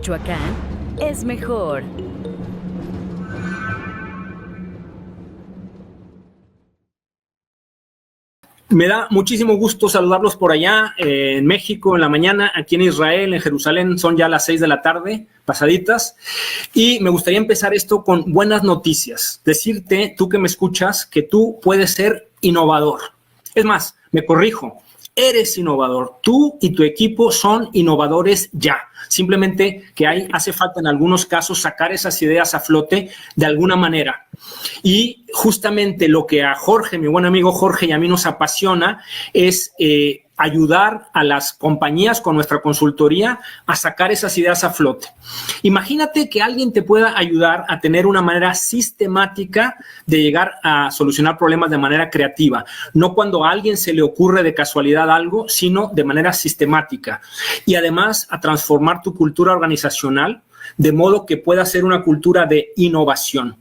Michoacán es mejor. Me da muchísimo gusto saludarlos por allá, en México, en la mañana, aquí en Israel, en Jerusalén, son ya las 6 de la tarde, pasaditas, y me gustaría empezar esto con buenas noticias. Decirte, tú que me escuchas, que tú puedes ser innovador. Es más, me corrijo, eres innovador. Tú y tu equipo son innovadores ya. Simplemente que hace falta en algunos casos sacar esas ideas a flote de alguna manera. Y justamente lo que a Jorge, mi buen amigo Jorge, y a mí nos apasiona es ayudar a las compañías con nuestra consultoría a sacar esas ideas a flote. Imagínate que alguien te pueda ayudar a tener una manera sistemática de llegar a solucionar problemas de manera creativa. No cuando a alguien se le ocurre de casualidad algo, sino de manera sistemática. Y además a transformar tu cultura organizacional de modo que pueda ser una cultura de innovación.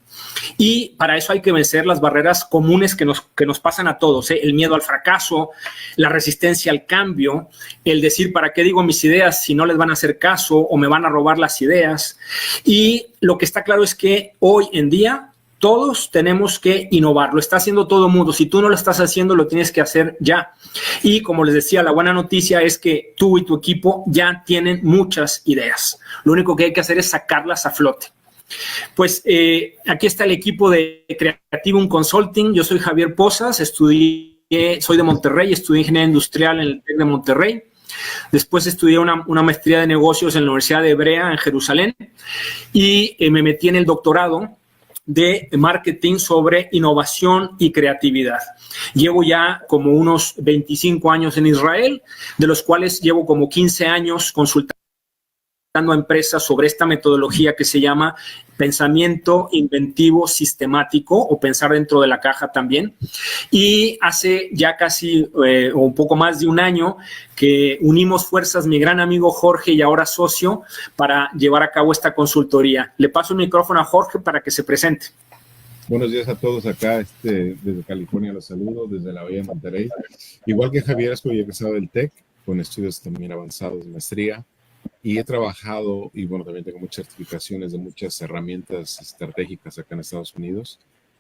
Y para eso hay que vencer las barreras comunes que nos pasan a todos, el miedo al fracaso, la resistencia al cambio, el decir, ¿para qué digo mis ideas si no les van a hacer caso o me van a robar las ideas? Y lo que está claro es que hoy en día todos tenemos que innovar, lo está haciendo todo el mundo. Si tú no lo estás haciendo, lo tienes que hacer ya. Y como les decía, la buena noticia es que tú y tu equipo ya tienen muchas ideas. Lo único que hay que hacer es sacarlas a flote. Pues aquí está el equipo de Creativum Consulting. Yo soy Javier Pozas, soy de Monterrey, estudié Ingeniería Industrial en el TEC de Monterrey. Después estudié una maestría de negocios en la Universidad de Hebrea en Jerusalén y me metí en el doctorado de marketing sobre innovación y creatividad. Llevo ya como unos 25 años en Israel, de los cuales llevo como 15 años consultando a empresas sobre esta metodología que se llama pensamiento inventivo sistemático o pensar dentro de la caja también. Y hace ya casi o un poco más de un año que unimos fuerzas mi gran amigo Jorge y ahora socio para llevar a cabo esta consultoría. Le paso el micrófono a Jorge para que se presente. Buenos días a todos acá, desde California los saludo, desde la Bahía de Monterrey. Igual que Javier, soy egresado del TEC, con estudios también avanzados de maestría. Y he trabajado, y bueno, también tengo muchas certificaciones de muchas herramientas estratégicas acá en Estados Unidos,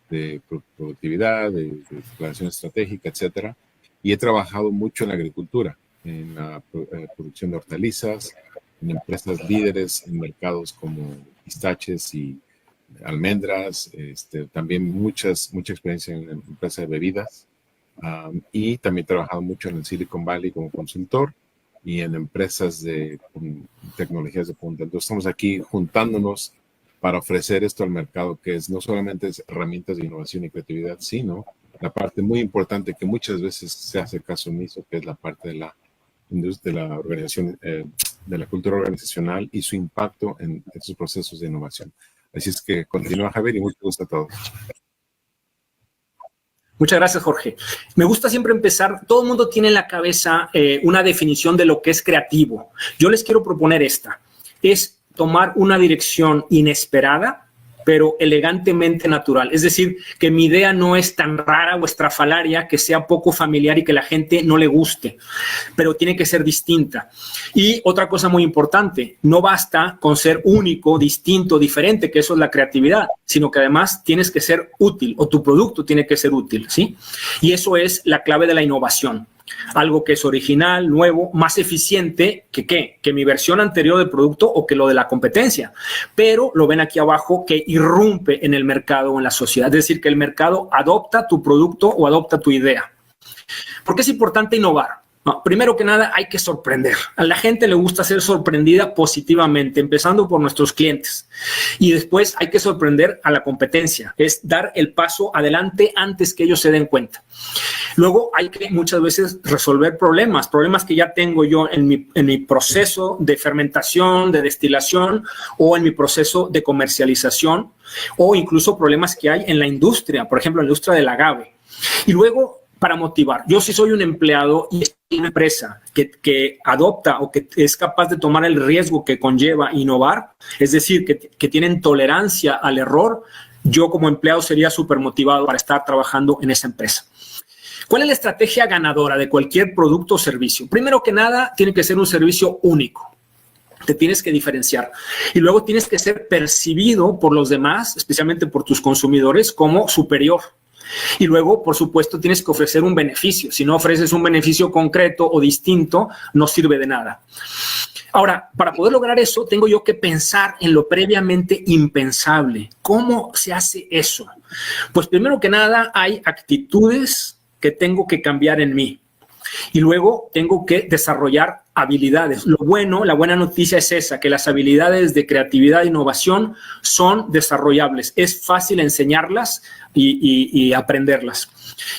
de productividad, de planeación estratégica, etcétera. Y he trabajado mucho en la agricultura, en la producción de hortalizas, en empresas líderes en mercados como pistaches y almendras, también mucha experiencia en la empresa de bebidas. Y también he trabajado mucho en el Silicon Valley como consultor y en empresas de tecnologías de punta. Entonces estamos aquí juntándonos para ofrecer esto al mercado, que es no solamente herramientas de innovación y creatividad, sino la parte muy importante que muchas veces se hace caso omiso, que es la parte de la industria, de la organización, de la cultura organizacional y su impacto en estos procesos de innovación. Así es que continúa, Javier, y mucho gusto a todos. Muchas gracias, Jorge. Me gusta siempre empezar, todo el mundo tiene en la cabeza una definición de lo que es creativo. Yo les quiero proponer esta, es tomar una dirección inesperada, pero elegantemente natural. Es decir, que mi idea no es tan rara o estrafalaria, que sea poco familiar y que la gente no le guste, pero tiene que ser distinta. Y otra cosa muy importante, no basta con ser único, distinto, diferente, que eso es la creatividad, sino que además tienes que ser útil o tu producto tiene que ser útil, ¿sí? Y eso es la clave de la innovación. Algo que es original, nuevo, más eficiente que mi versión anterior del producto o que lo de la competencia. Pero lo ven aquí abajo, que irrumpe en el mercado o en la sociedad. Es decir, que el mercado adopta tu producto o adopta tu idea. ¿Por qué es importante innovar? No, primero que nada, hay que sorprender. A la gente le gusta ser sorprendida positivamente, empezando por nuestros clientes. Y después hay que sorprender a la competencia. Es dar el paso adelante antes que ellos se den cuenta. Luego hay que muchas veces resolver problemas que ya tengo yo en mi proceso de fermentación, de destilación o en mi proceso de comercialización o incluso problemas que hay en la industria, por ejemplo, en la industria del agave. Y luego, para motivar, yo sí soy un empleado y es una empresa que adopta o que es capaz de tomar el riesgo que conlleva innovar, es decir, que tienen tolerancia al error, yo como empleado sería súper motivado para estar trabajando en esa empresa. ¿Cuál es la estrategia ganadora de cualquier producto o servicio? Primero que nada, tiene que ser un servicio único. Te tienes que diferenciar y luego tienes que ser percibido por los demás, especialmente por tus consumidores, como superior. Y luego, por supuesto, tienes que ofrecer un beneficio. Si no ofreces un beneficio concreto o distinto, no sirve de nada. Ahora, para poder lograr eso, tengo yo que pensar en lo previamente impensable. ¿Cómo se hace eso? Pues primero que nada, hay actitudes que tengo que cambiar en mí. Y luego tengo que desarrollar habilidades. Lo bueno, la buena noticia es esa, que las habilidades de creatividad e innovación son desarrollables. Es fácil enseñarlas y aprenderlas.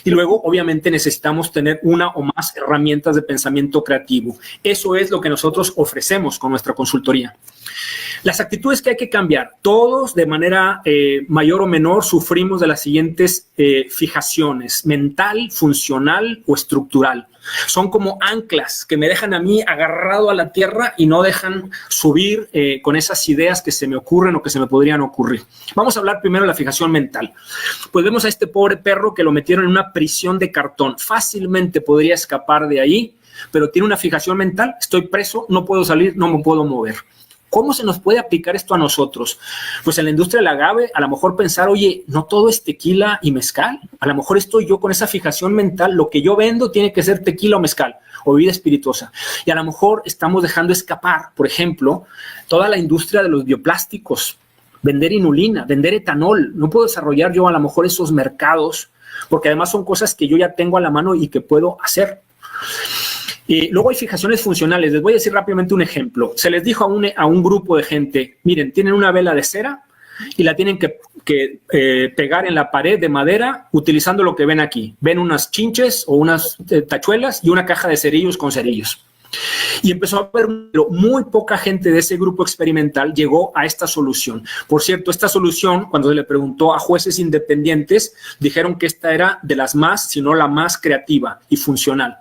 Y luego, obviamente, necesitamos tener una o más herramientas de pensamiento creativo. Eso es lo que nosotros ofrecemos con nuestra consultoría. Las actitudes que hay que cambiar, todos de manera mayor o menor sufrimos de las siguientes fijaciones: mental, funcional o estructural. Son como anclas que me dejan a mí agarrado a la tierra y no dejan subir con esas ideas que se me ocurren o que se me podrían ocurrir. Vamos a hablar primero de la fijación mental. Pues vemos a este pobre perro que lo metieron en una prisión de cartón. Fácilmente podría escapar de ahí, pero tiene una fijación mental: estoy preso, no puedo salir, no me puedo mover. ¿Cómo se nos puede aplicar esto a nosotros? Pues en la industria del agave, a lo mejor pensar, oye, no todo es tequila y mezcal. A lo mejor estoy yo con esa fijación mental, lo que yo vendo tiene que ser tequila o mezcal o bebida espirituosa. Y a lo mejor estamos dejando escapar, por ejemplo, toda la industria de los bioplásticos, vender inulina, vender etanol. No puedo desarrollar yo a lo mejor esos mercados, porque además son cosas que yo ya tengo a la mano y que puedo hacer. Luego hay fijaciones funcionales. Les voy a decir rápidamente un ejemplo. Se les dijo a un grupo de gente, miren, tienen una vela de cera y la tienen que pegar en la pared de madera utilizando lo que ven aquí. Ven unas chinches o unas tachuelas y una caja de cerillos con cerillos. Y empezó a haber muy poca gente de ese grupo experimental llegó a esta solución. Por cierto, esta solución, cuando se le preguntó a jueces independientes, dijeron que esta era de las más, si no la más creativa y funcional.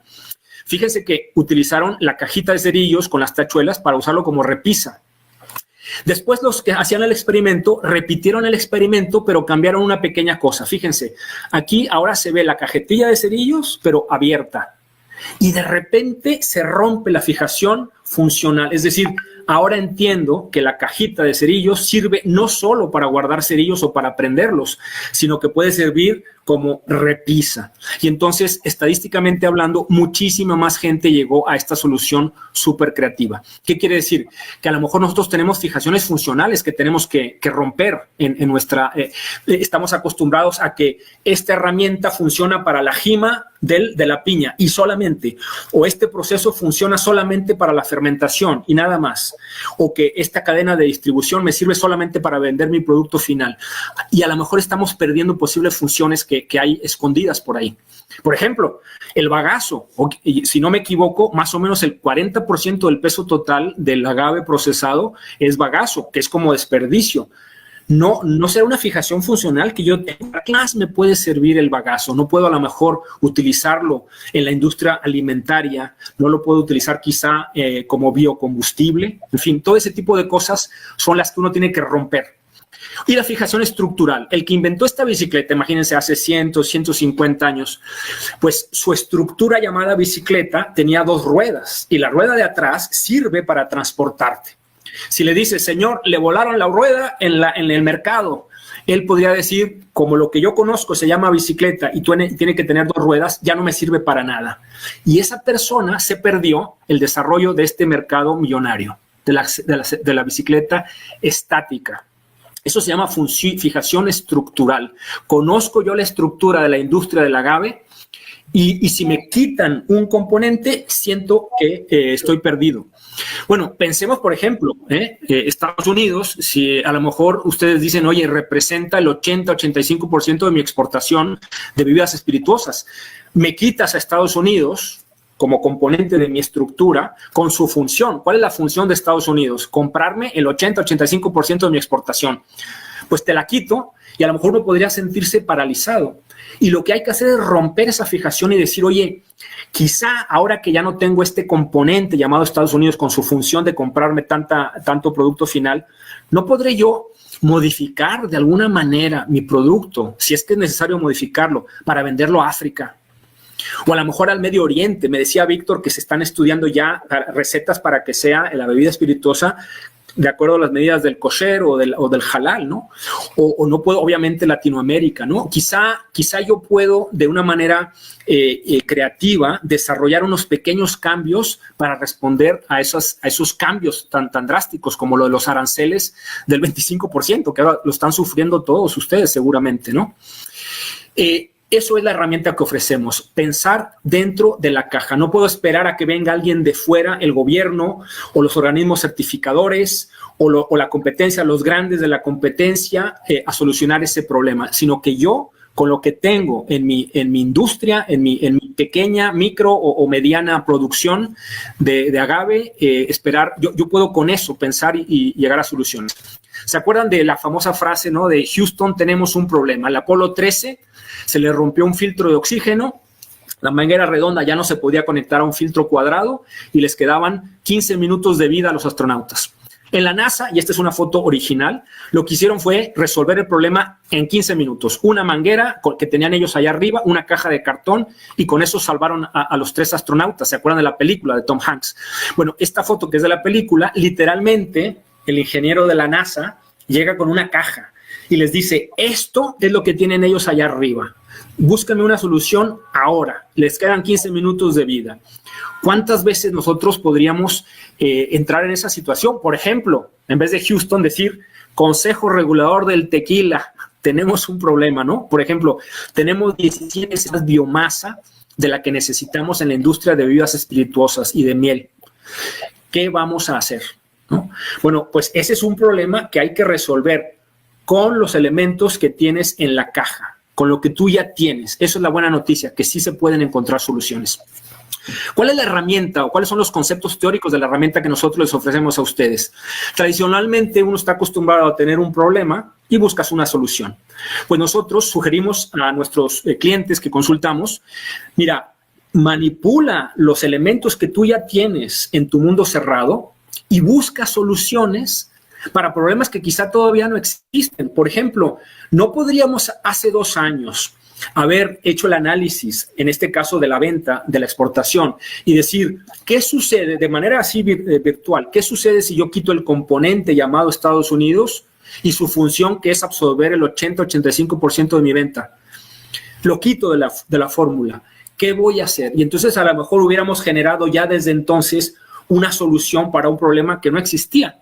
Fíjense que utilizaron la cajita de cerillos con las tachuelas para usarlo como repisa. Después los que hacían el experimento repitieron el experimento, pero cambiaron una pequeña cosa. Fíjense, aquí ahora se ve la cajetilla de cerillos, pero abierta. Y de repente se rompe la fijación funcional. Es decir, ahora entiendo que la cajita de cerillos sirve no solo para guardar cerillos o para prenderlos, sino que puede servir como repisa. Y entonces, estadísticamente hablando, muchísima más gente llegó a esta solución súper creativa. ¿Qué quiere decir? Que a lo mejor nosotros tenemos fijaciones funcionales que tenemos que romper en nuestra... estamos acostumbrados a que esta herramienta funciona para la jima de la piña y solamente, o este proceso funciona solamente para la fermentación y nada más, o que esta cadena de distribución me sirve solamente para vender mi producto final. Y a lo mejor estamos perdiendo posibles funciones que hay escondidas por ahí. Por ejemplo, el bagazo, si no me equivoco, más o menos el 40% del peso total del agave procesado es bagazo, que es como desperdicio. No será una fijación funcional que yo tenga. ¿Qué más me puede servir el bagazo? No puedo a lo mejor utilizarlo en la industria alimentaria, no lo puedo utilizar quizá como biocombustible. En fin, todo ese tipo de cosas son las que uno tiene que romper. Y la fijación estructural. El que inventó esta bicicleta, imagínense, hace 150 años, pues su estructura llamada bicicleta tenía 2 ruedas y la rueda de atrás sirve para transportarte. Si le dices, señor, le volaron la rueda en el mercado, él podría decir, como lo que yo conozco se llama bicicleta y tiene que tener 2 ruedas, ya no me sirve para nada. Y esa persona se perdió el desarrollo de este mercado millonario, de la bicicleta estática. Eso se llama fijación estructural. Conozco yo la estructura de la industria del agave y si me quitan un componente, siento que estoy perdido. Bueno, pensemos, por ejemplo, Estados Unidos, si a lo mejor ustedes dicen, oye, representa el 80-85% de mi exportación de bebidas espirituosas. Me quitas a Estados Unidos como componente de mi estructura con su función. ¿Cuál es la función de Estados Unidos? Comprarme el 80-85% de mi exportación. Pues te la quito y a lo mejor uno podría sentirse paralizado. Y lo que hay que hacer es romper esa fijación y decir, oye, quizá ahora que ya no tengo este componente llamado Estados Unidos con su función de comprarme tanto producto final, ¿no podré yo modificar de alguna manera mi producto, si es que es necesario modificarlo, para venderlo a África? O a lo mejor al Medio Oriente. Me decía Víctor que se están estudiando ya recetas para que sea la bebida espirituosa de acuerdo a las medidas del kosher o del halal, ¿no? O no puedo, obviamente, Latinoamérica, ¿no? Quizá yo puedo, de una manera creativa, desarrollar unos pequeños cambios para responder a esos cambios tan drásticos como lo de los aranceles del 25%, que ahora lo están sufriendo todos ustedes seguramente, ¿no? Eso es la herramienta que ofrecemos, pensar dentro de la caja. No puedo esperar a que venga alguien de fuera, el gobierno o los organismos certificadores o la competencia, los grandes de la competencia, a solucionar ese problema, sino que yo, con lo que tengo en mi industria, en mi pequeña, micro o mediana producción de agave, esperar, yo puedo con eso pensar y llegar a soluciones. ¿Se acuerdan de la famosa frase, ¿no? De Houston, tenemos un problema. El Apolo 13 se le rompió un filtro de oxígeno, la manguera redonda ya no se podía conectar a un filtro cuadrado y les quedaban 15 minutos de vida a los astronautas. En la NASA, y esta es una foto original, lo que hicieron fue resolver el problema en 15 minutos. Una manguera que tenían ellos allá arriba, una caja de cartón, y con eso salvaron a los 3 astronautas. ¿Se acuerdan de la película de Tom Hanks? Bueno, esta foto que es de la película, literalmente el ingeniero de la NASA llega con una caja y les dice, esto es lo que tienen ellos allá arriba. Búsquenme una solución ahora. Les quedan 15 minutos de vida. ¿Cuántas veces nosotros podríamos entrar en esa situación? Por ejemplo, en vez de Houston decir, Consejo Regulador del Tequila, tenemos un problema, ¿no? Por ejemplo, tenemos 17 veces más biomasa de la que necesitamos en la industria de bebidas espirituosas y de miel. ¿Qué vamos a hacer? ¿No? Bueno, pues ese es un problema que hay que resolver con los elementos que tienes en la caja, con lo que tú ya tienes. Eso es la buena noticia, que sí se pueden encontrar soluciones. ¿Cuál es la herramienta o cuáles son los conceptos teóricos de la herramienta que nosotros les ofrecemos a ustedes? Tradicionalmente uno está acostumbrado a tener un problema y buscas una solución. Pues nosotros sugerimos a nuestros clientes que consultamos, mira, manipula los elementos que tú ya tienes en tu mundo cerrado y busca soluciones para problemas que quizá todavía no existen. Por ejemplo, no podríamos hace 2 años haber hecho el análisis, en este caso de la venta, de la exportación, y decir, ¿qué sucede de manera así virtual? ¿Qué sucede si yo quito el componente llamado Estados Unidos y su función, que es absorber el 80-85% de mi venta? Lo quito de la fórmula. ¿Qué voy a hacer? Y entonces a lo mejor hubiéramos generado ya desde entonces una solución para un problema que no existía.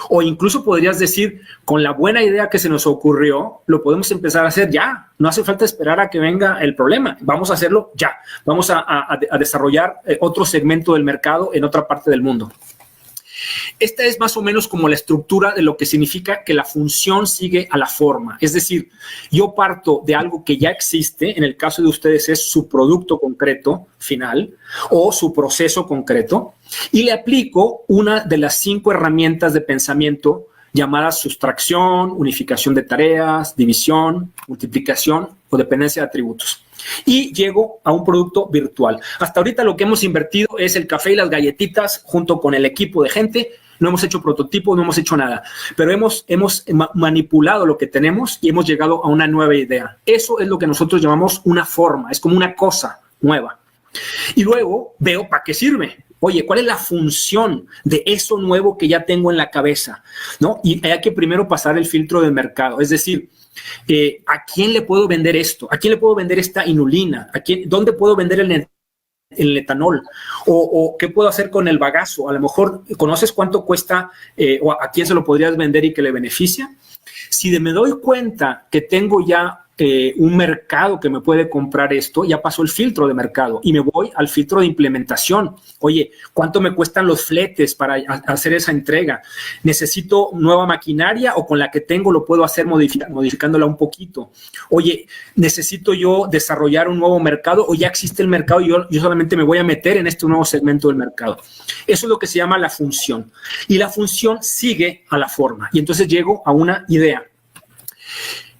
O incluso podrías decir, con la buena idea que se nos ocurrió, lo podemos empezar a hacer ya. No hace falta esperar a que venga el problema. Vamos a hacerlo ya. Vamos a desarrollar otro segmento del mercado en otra parte del mundo. Esta es más o menos como la estructura de lo que significa que la función sigue a la forma. Es decir, yo parto de algo que ya existe, en el caso de ustedes es su producto concreto final o su proceso concreto, y le aplico una de las 5 herramientas de pensamiento llamadas sustracción, unificación de tareas, división, multiplicación o dependencia de atributos. Y llego a un producto virtual. Hasta ahorita lo que hemos invertido es el café y las galletitas junto con el equipo de gente. No hemos hecho prototipos, no hemos hecho nada, pero hemos manipulado lo que tenemos y hemos llegado a una nueva idea. Eso es lo que nosotros llamamos una forma, es como una cosa nueva. Y luego veo para qué sirve. Oye, ¿cuál es la función de eso nuevo que ya tengo en la cabeza? ¿No? Y hay que primero pasar el filtro de mercado, es decir, ¿a quién le puedo vender esto? ¿A quién le puedo vender esta inulina? ¿Dónde puedo vender el etanol? ¿O qué puedo hacer con el bagazo? A lo mejor, ¿conoces cuánto cuesta o a quién se lo podrías vender y que le beneficia? Si me doy cuenta que tengo ya un mercado que me puede comprar esto, ya pasó el filtro de mercado y me voy al filtro de implementación. Oye, ¿cuánto me cuestan los fletes para hacer esa entrega? ¿Necesito nueva maquinaria o con la que tengo lo puedo hacer modificándola un poquito? Oye, ¿necesito yo desarrollar un nuevo mercado o ya existe el mercado y yo solamente me voy a meter en este nuevo segmento del mercado? Eso es lo que se llama la función. Y la función sigue a la forma. Y entonces llego a una idea.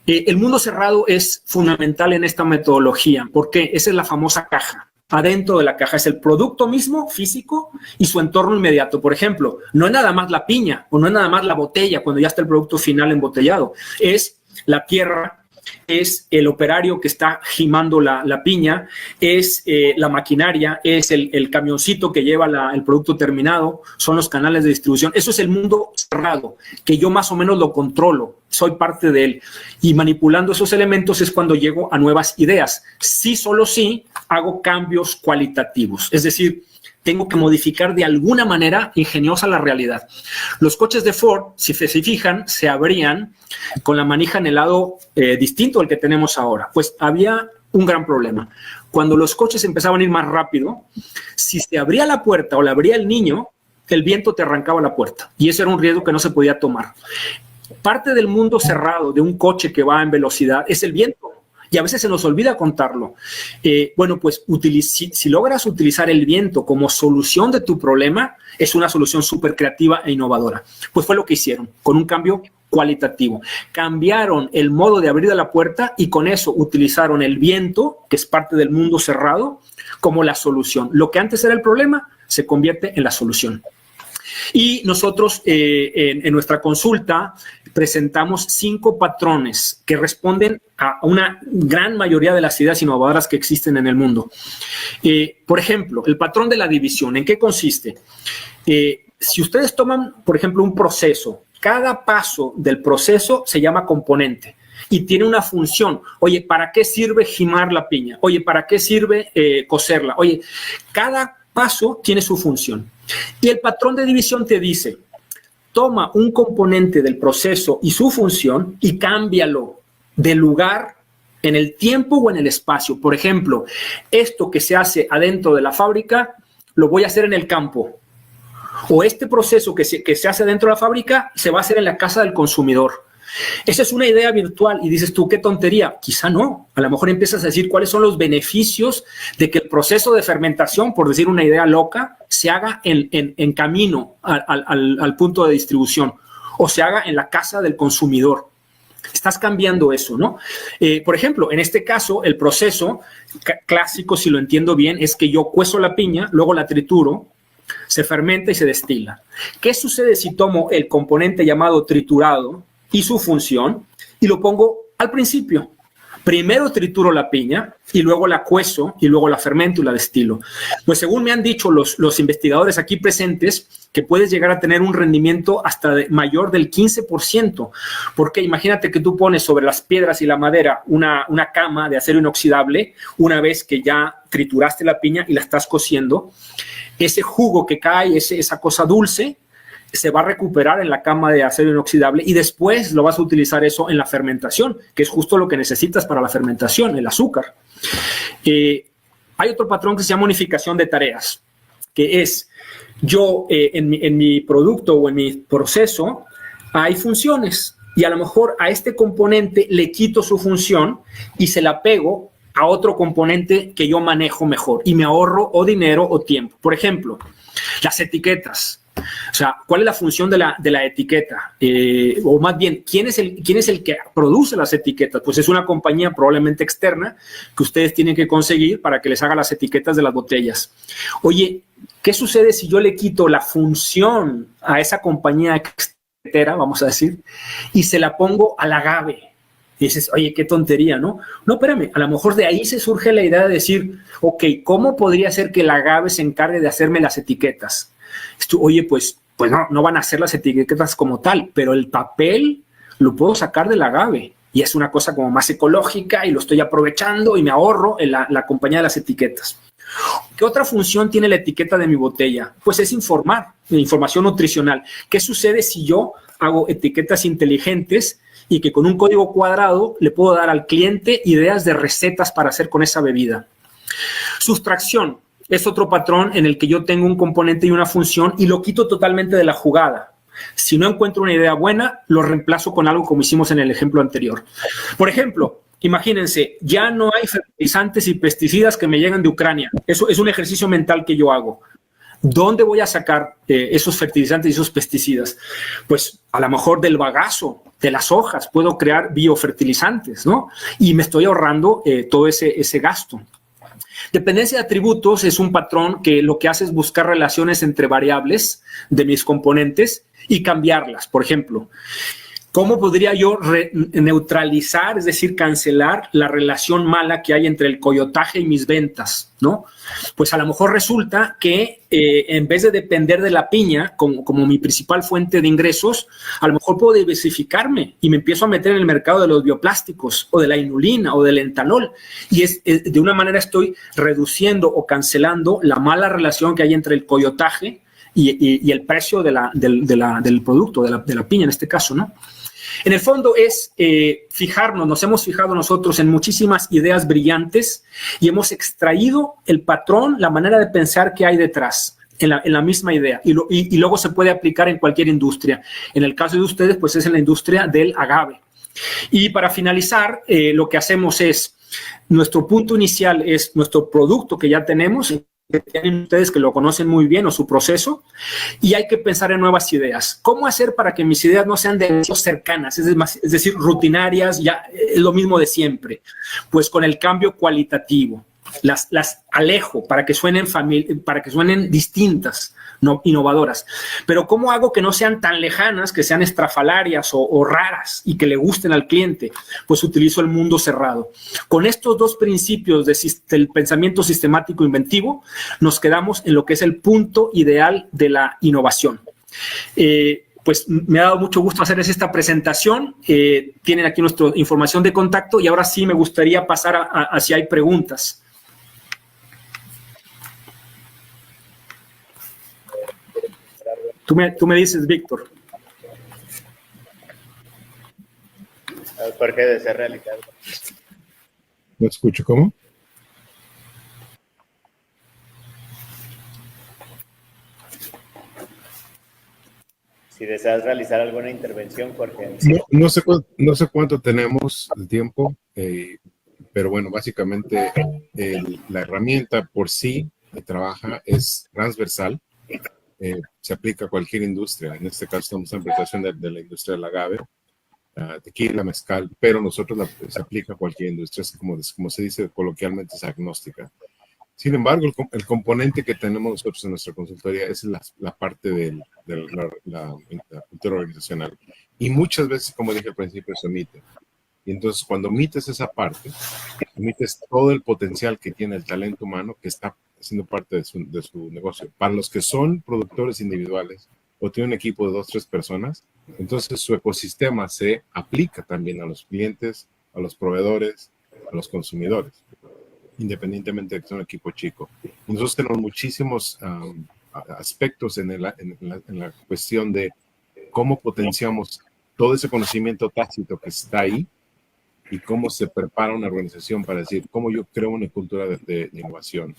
El mundo cerrado es fundamental en esta metodología porque esa es la famosa caja. Adentro de la caja es el producto mismo, físico, y su entorno inmediato. Por ejemplo, no es nada más la piña o no es nada más la botella cuando ya está el producto final embotellado. Es la tierra, es el operario que está gimando la piña, es la maquinaria, es el camioncito que lleva el producto terminado, son los canales de distribución. Eso es el mundo cerrado, que yo más o menos lo controlo, soy parte de él. Y manipulando esos elementos es cuando llego a nuevas ideas. Sí, solo sí, hago cambios cualitativos. Es decir, tengo que modificar de alguna manera ingeniosa la realidad. Los coches de Ford, si se fijan, se abrían con la manija en el lado distinto al que tenemos ahora. Pues había un gran problema. Cuando los coches empezaban a ir más rápido, si se abría la puerta o la abría el niño, el viento te arrancaba la puerta. Y eso era un riesgo que no se podía tomar. Parte del mundo cerrado de un coche que va en velocidad es el viento. Y a veces se nos olvida contarlo. Bueno, pues si logras utilizar el viento como solución de tu problema, es una solución súper creativa e innovadora. Pues fue lo que hicieron, con un cambio cualitativo. Cambiaron el modo de abrir la puerta y con eso utilizaron el viento, que es parte del mundo cerrado, como la solución. Lo que antes era el problema se convierte en la solución. Y nosotros en nuestra consulta presentamos 5 patrones que responden a una gran mayoría de las ideas innovadoras que existen en el mundo. Por ejemplo, el patrón de la división, ¿en qué consiste? Si ustedes toman, por ejemplo, un proceso, cada paso del proceso se llama componente y tiene una función. Oye, ¿para qué sirve gimar la piña? Oye, ¿para qué sirve cocerla? Oye, cada paso tiene su función. Y el patrón de división te dice, toma un componente del proceso y su función y cámbialo de lugar en el tiempo o en el espacio. Por ejemplo, esto que se hace adentro de la fábrica, lo voy a hacer en el campo. O este proceso que se hace dentro de la fábrica, se va a hacer en la casa del consumidor. Esa es una idea virtual y dices tú, qué tontería. Quizá no. A lo mejor empiezas a decir cuáles son los beneficios de que el proceso de fermentación, por decir una idea loca, se haga en camino al punto de distribución o se haga en la casa del consumidor. Estás cambiando eso, ¿no? Por ejemplo, en este caso, el proceso clásico, si lo entiendo bien, es que yo cuezo la piña, luego la trituro, se fermenta y se destila. ¿Qué sucede si tomo el componente llamado triturado y su función y lo pongo al principio? Primero trituro la piña y luego la cuezo y luego la fermento y la destilo. Pues según me han dicho los investigadores aquí presentes, que puedes llegar a tener un rendimiento hasta mayor del 15%. Porque imagínate que tú pones sobre las piedras y la madera una cama de acero inoxidable una vez que ya trituraste la piña y la estás cociendo. Ese jugo que cae, esa cosa dulce, se va a recuperar en la cama de acero inoxidable y después lo vas a utilizar eso en la fermentación, que es justo lo que necesitas para la fermentación, el azúcar. Hay otro patrón que se llama unificación de tareas, que es yo en mi producto o en mi proceso hay funciones y a lo mejor a este componente le quito su función y se la pego a otro componente que yo manejo mejor y me ahorro o dinero o tiempo. Por ejemplo, las etiquetas. O sea, ¿cuál es la función de la etiqueta? O más bien, ¿quién es el que produce las etiquetas? Pues es una compañía probablemente externa que ustedes tienen que conseguir para que les haga las etiquetas de las botellas. Oye, ¿qué sucede si yo le quito la función a esa compañía externa, vamos a decir, y se la pongo al agave? Y dices, oye, qué tontería, ¿no? No, espérame, a lo mejor de ahí se surge la idea de decir, ok, ¿cómo podría ser que el agave se encargue de hacerme las etiquetas? Oye, pues no van a hacer las etiquetas como tal, pero el papel lo puedo sacar del agave y es una cosa como más ecológica y lo estoy aprovechando y me ahorro en la compañía de las etiquetas. ¿Qué otra función tiene la etiqueta de mi botella? Pues es informar, información nutricional. ¿Qué sucede si yo hago etiquetas inteligentes y que con un código cuadrado le puedo dar al cliente ideas de recetas para hacer con esa bebida? Sustracción. Es otro patrón en el que yo tengo un componente y una función y lo quito totalmente de la jugada. Si no encuentro una idea buena, lo reemplazo con algo como hicimos en el ejemplo anterior. Por ejemplo, imagínense, ya no hay fertilizantes y pesticidas que me llegan de Ucrania. Eso es un ejercicio mental que yo hago. ¿Dónde voy a sacar esos fertilizantes y esos pesticidas? Pues a lo mejor del bagazo, de las hojas, puedo crear biofertilizantes, ¿no? Y me estoy ahorrando todo ese gasto. Dependencia de atributos es un patrón que lo que hace es buscar relaciones entre variables de mis componentes y cambiarlas. Por ejemplo, ¿Cómo podría yo neutralizar, es decir, cancelar la relación mala que hay entre el coyotaje y mis ventas, ¿no? Pues a lo mejor resulta que en vez de depender de la piña como mi principal fuente de ingresos, a lo mejor puedo diversificarme y me empiezo a meter en el mercado de los bioplásticos o de la inulina o del etanol. Y de una manera estoy reduciendo o cancelando la mala relación que hay entre el coyotaje y el precio del producto, de la piña en este caso, ¿no? En el fondo es nos hemos fijado nosotros en muchísimas ideas brillantes y hemos extraído el patrón, la manera de pensar que hay detrás en la misma idea y luego se puede aplicar en cualquier industria. En el caso de ustedes, pues es en la industria del agave. Y para finalizar, lo que hacemos es, nuestro punto inicial es nuestro producto que ya tenemos, que tienen ustedes que lo conocen muy bien o su proceso, y hay que pensar en nuevas ideas. ¿Cómo hacer para que mis ideas no sean demasiado cercanas, es decir, rutinarias, ya es lo mismo de siempre? Pues con el cambio cualitativo. Las alejo para que suenen distintas, no innovadoras. Pero ¿cómo hago que no sean tan lejanas, que sean estrafalarias o raras y que le gusten al cliente? Pues utilizo el mundo cerrado. Con estos dos principios del pensamiento sistemático inventivo, nos quedamos en lo que es el punto ideal de la innovación. Pues me ha dado mucho gusto hacerles esta presentación. Tienen aquí nuestra información de contacto y ahora sí me gustaría pasar a si hay preguntas. Tú me dices, Víctor. Jorge, desea realizar. No escucho, ¿cómo? Si deseas realizar alguna intervención, Jorge. No sé cuánto tenemos de tiempo, pero bueno, básicamente la herramienta por sí que trabaja es transversal. Se aplica a cualquier industria. En este caso estamos en presentación de la industria del agave, tequila, mezcal, pero nosotros se aplica a cualquier industria, es como se dice coloquialmente, es agnóstica. Sin embargo, el componente que tenemos nosotros en nuestra consultoría es la parte de la cultura organizacional. Y muchas veces, como dije al principio, se omite. Y entonces, cuando omites esa parte, omites todo el potencial que tiene el talento humano que está siendo parte de su negocio. Para los que son productores individuales o tienen un equipo de 2 o 3 personas, entonces su ecosistema se aplica también a los clientes, a los proveedores, a los consumidores, independientemente de que sea un equipo chico. Y nosotros tenemos muchísimos aspectos en la cuestión de cómo potenciamos todo ese conocimiento tácito que está ahí y cómo se prepara una organización para decir cómo yo creo una cultura de innovación.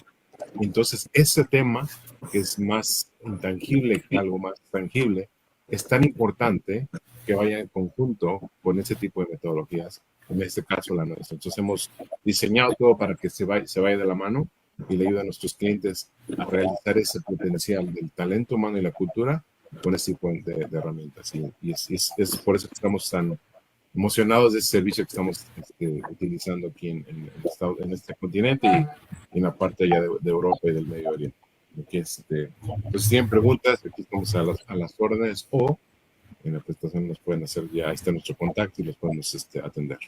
Entonces, ese tema, que es más intangible que algo más tangible, es tan importante que vaya en conjunto con ese tipo de metodologías, en este caso la nuestra. Entonces, hemos diseñado todo para que se vaya de la mano y le ayude a nuestros clientes a realizar ese potencial del talento humano y la cultura con ese tipo de herramientas. Y es por eso que estamos tan emocionados de ese servicio que estamos utilizando aquí en este continente y en la parte allá de Europa y del Medio Oriente. Entonces, si tienen preguntas, aquí estamos a las órdenes, o en la presentación nos pueden hacer, ya está nuestro contacto y los podemos atender.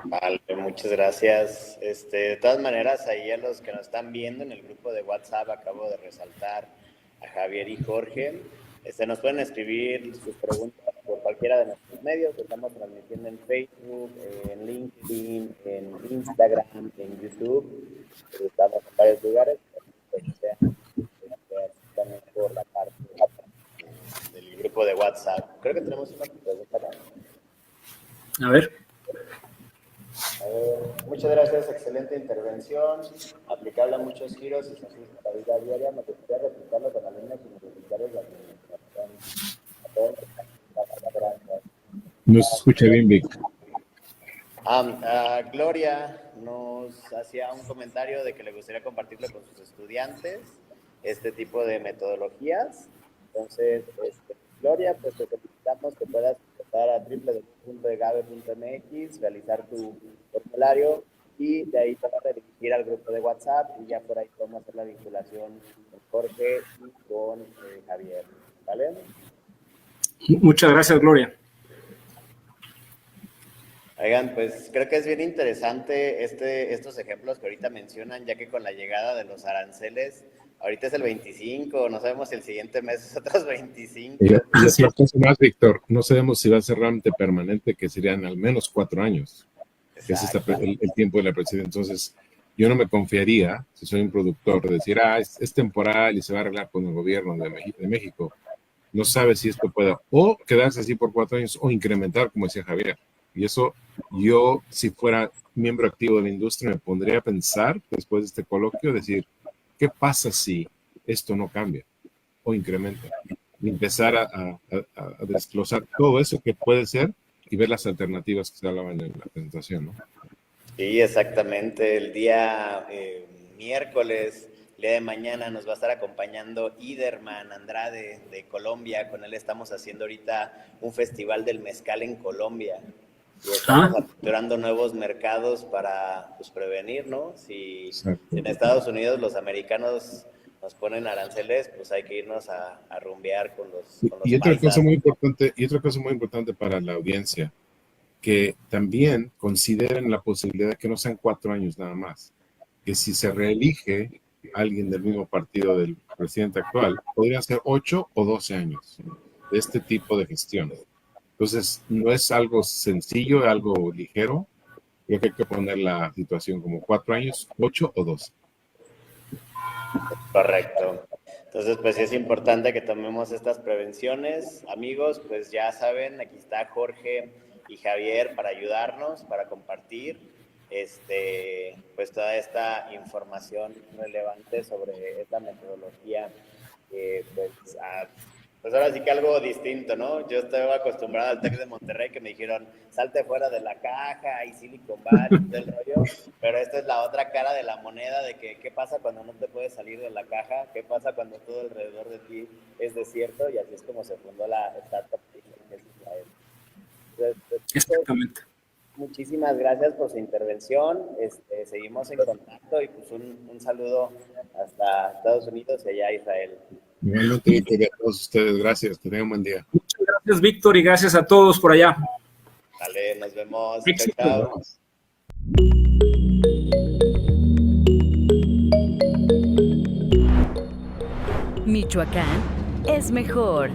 Vale, muchas gracias. De todas maneras, ahí a los que nos están viendo en el grupo de WhatsApp, acabo de resaltar a Javier y Jorge. Nos pueden escribir sus preguntas por cualquiera de nuestros medios. Estamos transmitiendo en Facebook, en LinkedIn, en Instagram, en YouTube. Estamos en varios lugares. También por la parte del grupo de WhatsApp. Creo que tenemos una pregunta. A ver. Muchas gracias, excelente intervención, aplicable a muchos giros y sencillos para la vida diaria. Me gustaría replicarlo con alumnos universitarios de administración. A todos, gracias. No se escucha bien, Vic. Gloria nos hacía un comentario de que le gustaría compartirlo con sus estudiantes, este tipo de metodologías. Entonces, Gloria, pues te solicitamos que puedas ingresar a www.egave.mx, realizar tu formulario y de ahí te vas a dirigir al grupo de WhatsApp y ya por ahí podemos hacer la vinculación con Jorge y con Javier. ¿Vale? Muchas gracias, Gloria. Oigan, pues creo que es bien interesante estos ejemplos que ahorita mencionan, ya que con la llegada de los aranceles, ahorita es el 25, no sabemos si el siguiente mes es otros 25. Y otra cosa más, Víctor, no sabemos si va a ser realmente permanente, que serían al menos 4 años, que es el tiempo de la presidencia. Entonces, yo no me confiaría, si soy un productor, de decir, es temporal y se va a arreglar con el gobierno de México. No sabe si esto puede o quedarse así por 4 años o incrementar, como decía Javier. Y eso, yo, si fuera miembro activo de la industria, me pondría a pensar, después de este coloquio, decir, ¿qué pasa si esto no cambia o incrementa? Y empezar a desglosar todo eso que puede ser y ver las alternativas que se hablaban en la presentación, ¿no? Sí, exactamente. El día miércoles, el día de mañana, nos va a estar acompañando Iderman Andrade de Colombia. Con él estamos haciendo ahorita un festival del mezcal en Colombia. Y estamos aperturando nuevos mercados para pues, prevenir, ¿no? Si en Estados Unidos los americanos nos ponen aranceles, pues hay que irnos a rumbear con los y otra cosa muy importante para la audiencia, que también consideren la posibilidad de que no sean 4 años nada más, que si se reelige alguien del mismo partido del presidente actual, podrían ser 8 o 12 años de este tipo de gestión. Entonces, no es algo sencillo, algo ligero. Creo que hay que poner la situación como 4 años, 8 o 12. Correcto. Entonces, pues sí es importante que tomemos estas prevenciones. Amigos, pues ya saben, aquí está Jorge y Javier para ayudarnos, para compartir pues toda esta información relevante sobre esta metodología, pues ahora sí que algo distinto, ¿no? Yo estaba acostumbrado al TEC de Monterrey que me dijeron, salte fuera de la caja y Silicon Valley del rollo, pero esta es la otra cara de la moneda de que qué pasa cuando no te puedes salir de la caja, qué pasa cuando todo alrededor de ti es desierto, y así es como se fundó la startup que es Israel. Entonces, exactamente. Muchísimas gracias por su intervención, seguimos en contacto y pues un saludo hasta Estados Unidos y allá a Israel. Igualmente, Víctor, y a todos ustedes, gracias, que tengan un buen día. Muchas gracias, Víctor, y gracias a todos por allá. Vale, nos vemos. Éxito. Chao. Michoacán es mejor.